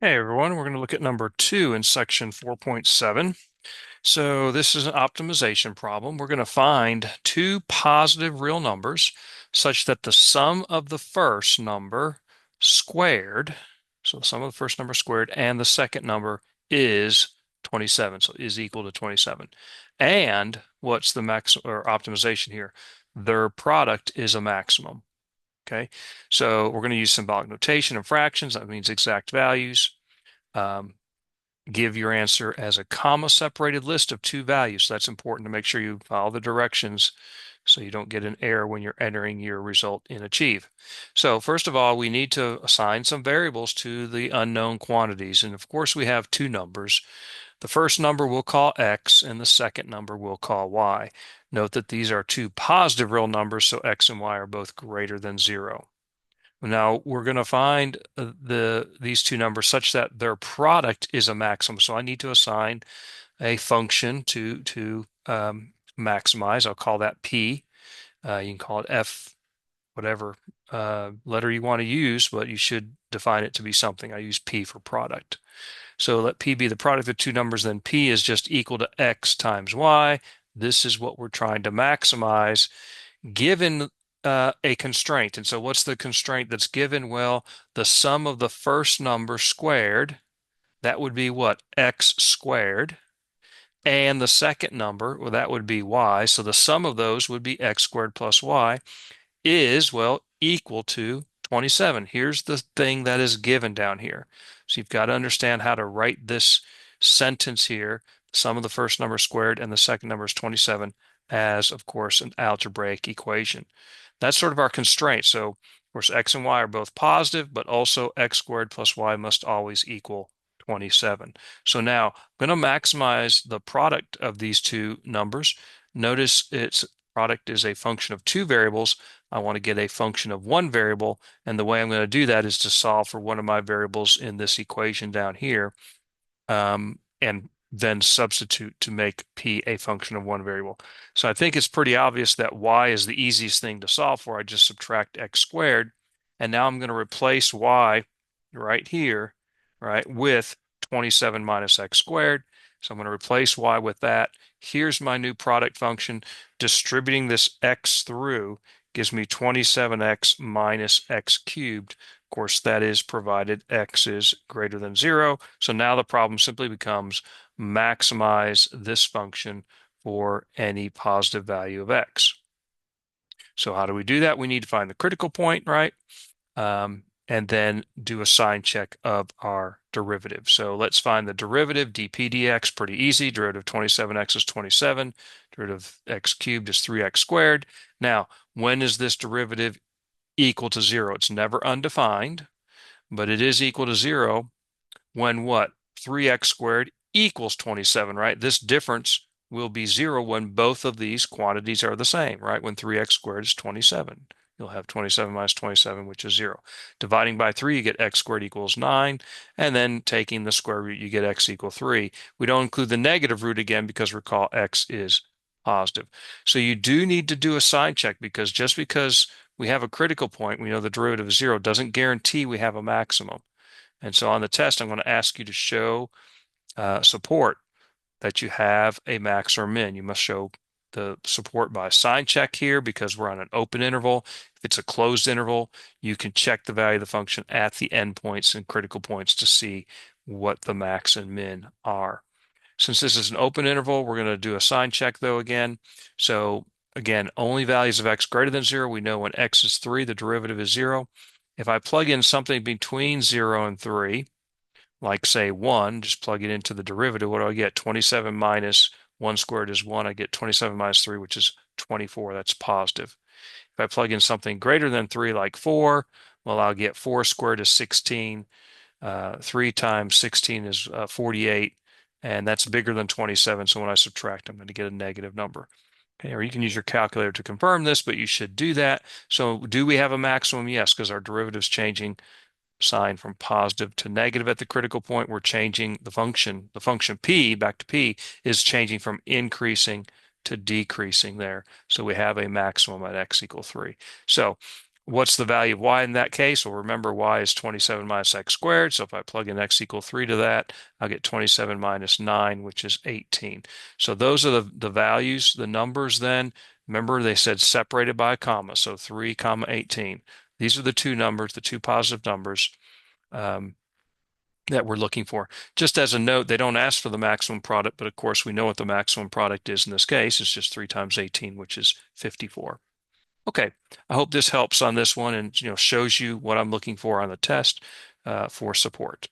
Hey everyone, we're going to look at number 2 in section 4.7. So this is an optimization problem. We're going to find two positive real numbers such that the sum of the first number squared, so the sum of the first number squared and the second number is 27, so is equal to 27. And what's the maximum or optimization here? Their product is a maximum. Okay, so we're going to use symbolic notation and fractions. That means exact values. Um, Give your answer as a comma-separated list of two values. So that's important to make sure you follow the directions so you don't get an error when you're entering your result in Achieve. So first of all, we need to assign some variables to the unknown quantities. And of course, we have two numbers. The first number we'll call X and the second number we'll call Y. Note that these are two positive real numbers, so X and Y are both greater than 0. Now we're going to find these two numbers such that their product is a maximum. So I need to assign a function to maximize. I'll call that P. You can call it F, whatever letter you want to use, but you should define it to be something. I use P for product. So let P be the product of two numbers, then P is just equal to X times Y. This is what we're trying to maximize given a constraint. And so what's the constraint that's given? Well, the sum of the first number squared, that would be what? X squared. And the second number, well, that would be Y. So the sum of those would be X squared plus Y is, well, equal to 27. Here's the thing that is given down here. So you've got to understand how to write this sentence here. The sum of the first number squared and the second number is 27 as, of course, an algebraic equation. That's sort of our constraint. So, of course, X and Y are both positive, but also X squared plus Y must always equal 27. So now I'm going to maximize the product of these two numbers. Notice its product is a function of two variables. I want to get a function of one variable, and the way I'm going to do that is to solve for one of my variables in this equation down here, and then substitute to make P a function of one variable. So I think it's pretty obvious that Y is the easiest thing to solve for. I just subtract X squared, and now I'm going to replace Y right here, right, with 27 minus X squared. So I'm going to replace Y with that. Here's my new product function. Distributing this X through gives me 27X minus X cubed. Of course, that is provided X is greater than 0. So now the problem simply becomes maximize this function for any positive value of X. So how do we do that? We need to find the critical point, right? And then do a sign check of our derivative. So let's find the derivative, dp dx, pretty easy. Derivative of 27x is 27. Derivative of x cubed is 3x squared. Now, when is this derivative equal to 0? It's never undefined, but it is equal to 0 when what? 3x squared equals 27, right? This difference will be 0 when both of these quantities are the same, right? When 3x squared is 27. You'll have 27 minus 27, which is 0. Dividing by 3, you get x squared equals 9. And then taking the square root, you get x equal 3. We don't include the negative root again because recall x is positive. So you do need to do a sign check because just because we have a critical point, we know the derivative is 0, doesn't guarantee we have a maximum. And so on the test, I'm going to ask you to show support that you have a max or min. You must show the support by a sign check here because we're on an open interval. If it's a closed interval, you can check the value of the function at the endpoints and critical points to see what the max and min are. Since this is an open interval, we're going to do a sign check though again. So again, only values of x greater than 0. We know when x is 3, the derivative is 0. If I plug in something between 0 and 3, like say 1, just plug it into the derivative, what do I get? 27 minus 1 squared is 1. I get 27 minus 3, which is 24. That's positive. If I plug in something greater than 3, like 4, well, I'll get 4 squared is 16. 3 times 16 is 48, and that's bigger than 27. So when I subtract, I'm going to get a negative number. Okay, or you can use your calculator to confirm this, but you should do that. So do we have a maximum? Yes, because our derivative is changing sign from positive to negative at the critical point. We're changing the function p, back to p, is changing from increasing to decreasing there. So we have a maximum at x equal 3. So What's the value of y in that case? Well, remember y is 27 minus x squared. So if I plug in x equal 3 to that, I'll get 27 minus 9, which is 18. So those are the values, the numbers then. Remember, they said separated by a comma, so 3 comma 18. These are the two numbers, the two positive numbers that we're looking for. Just as a note, they don't ask for the maximum product, but of course we know what the maximum product is in this case. It's just 3 times 18, which is 54. Okay, I hope this helps on this one and shows you what I'm looking for on the test for support.